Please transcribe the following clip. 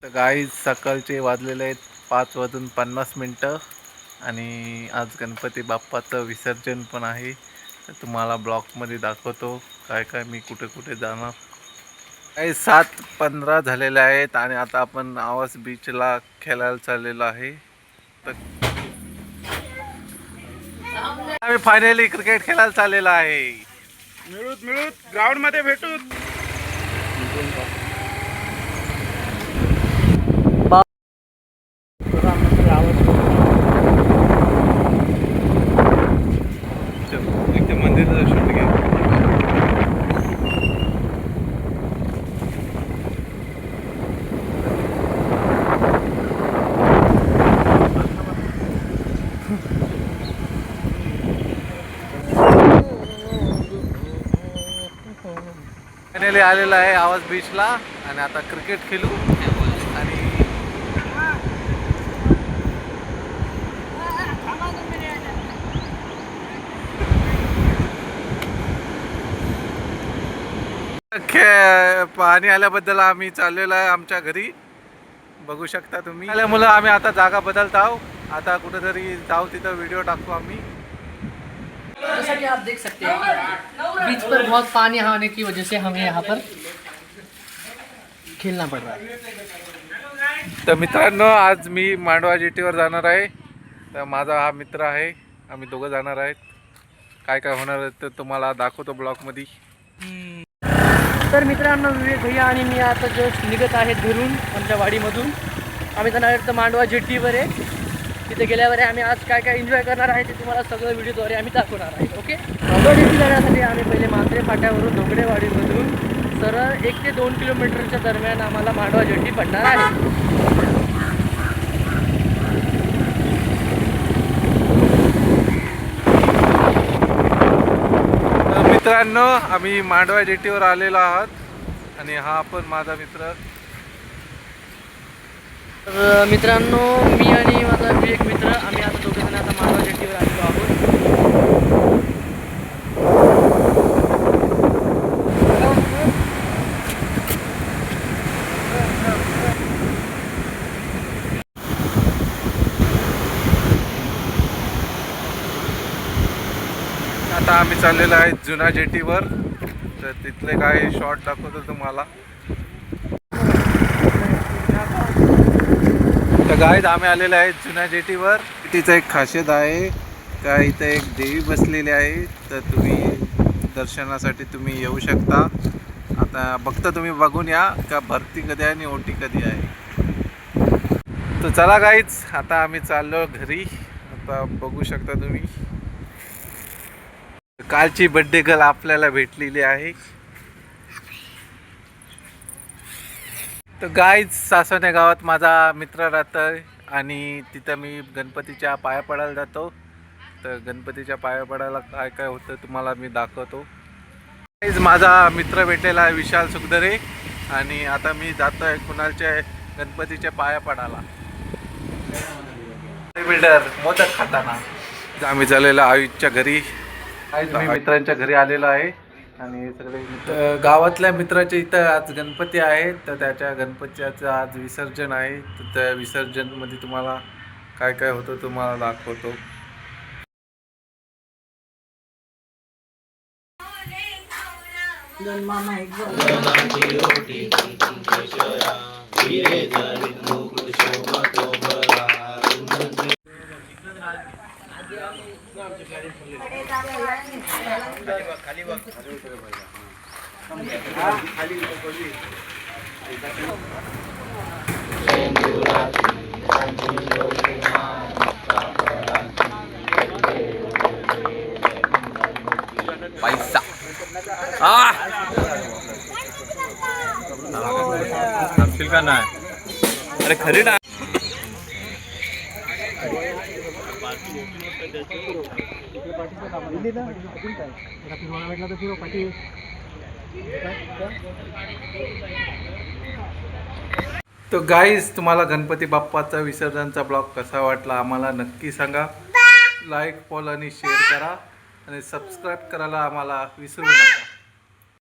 तर गाईज सकाळचे वाजलेले आहेत 5:50 आणि आज गणपती बाप्पाचं विसर्जन पण आहे. तर तुम्हाला ब्लॉगमध्ये दाखवतो काय काय मी कुठे कुठे जाणार. काही 7:15 झालेले आहेत आणि आता आपण आवास बीचला खेळायला चाललेलो आहे. तर आम्ही फायनली क्रिकेट खेळायला चाललेलो आहे. मिळूत ग्राउंड मध्ये भेटू. मंदिर शूट घ्या. फायनली आलेला आहे आवाज बीचला आणि आता क्रिकेट खेळू. आणि पाणी आल्याबद्दल आम्ही चाललेलो आहे आमच्या घरी. बघू शकता तुम्ही. आल्यामुळे आम्ही आता जागा बदलत आहोत. आता कुठेतरी जाऊ तिथं व्हिडिओ टाकू आम्ही. जैसा कि आप देख सकते हैं बीच पर बहुत पानी आने की वजह से हमें यहाँ पर खेलना पड़ रहा है. तर मित्रांनो आज मी मांडवा जेटीवर जाणार आहे. तर माझा हा मित्र आहे. आम्ही दोघं जाणार आहेत. काय काय होणार आहे तर तुम्हाला दाखवतो ब्लॉगमध्ये. तर मित्रांनो विवेक भैया आणि मी आता जस्ट निघत आहे घरून आमच्या वाडीमधून. आम्ही जाणार आहेत मांडवा जेटीवर आहे. तिथे गेल्यावर आम्ही आज काय काय एन्जॉय करणार आहे ते तुम्हाला सगळं व्हिडिओद्वारे आम्ही दाखवणार आहे. ओके. मांडवा जेटी जाण्यासाठी आम्ही पहिले मांजरे फाट्यावरून धोगडेवाडीमधून सरळ 1 ते 2 किलोमीटरच्या दरम्यान आम्हाला मांडवा जेटी पडणार आहे. मित्रांनो आम्ही मांडवा जेटीवर आलेलो आहोत आणि हा पण माझा मित्र. तर मित्रांनो मी आणि माझा एक मित्र आम्ही आता दोघेजण आता मांडवा जेटीवर आलेलो आहोत. आता आम्ही चाललेलो आहे जुना जेटीवर. तर तिथले काही शॉट दाखवतो तुम्हाला. तर गाईज आम्ही आलेलो आहे जुन्या जेटीवर. तिचं एक खासियत आहे का इथं एक देवी बसलेली आहे. तर तुम्ही दर्शनासाठी तुम्ही येऊ शकता. आता फक्त तुम्ही बघून या का भरती कधी आहे आणि ओटी कधी आहे. तर चला गाईज आता आम्ही चाललो घरी. आता बघू शकता तुम्ही कालची बर्थडे गर्ल आपल्याला भेटलेली आहे. तर गाईज सासवणे गावात माझा मित्र राहतोय आणि तिथं मी गणपतीच्या पाया पडायला जातो. तर गणपतीच्या पाया पडायला काय काय होतं तुम्हाला मी दाखवतो. गाईज माझा मित्र भेटलेला आहे विशाल सुखदरे आणि आता मी जातो आहे कुणालच्या गणपतीच्या पाया पडायला. बिल्डर मोदक खाताना आम्ही चाललेलो आयुषच्या घरी. मी मित्रांच्या घरी आलेलो आहे आणि सगळे मित्र गावातल्या मित्राच्या इथं आज गणपती आहे. तर त्याच्या गणपतीचं आज विसर्जन आहे. तर त्या विसर्जनमध्ये तुम्हाला काय काय होतं तुम्हाला दाखवतो. पैसा का नाही. अरे खरी ना. तो गाईज तुम्हाला गणपती बाप्पाचा विसर्जनचा ब्लॉग कसा वाटला आम्हाला नक्की सांगा. लाईक फॉलो आणि शेअर करा आणि सबस्क्राईब करायला आम्हाला विसरू नका.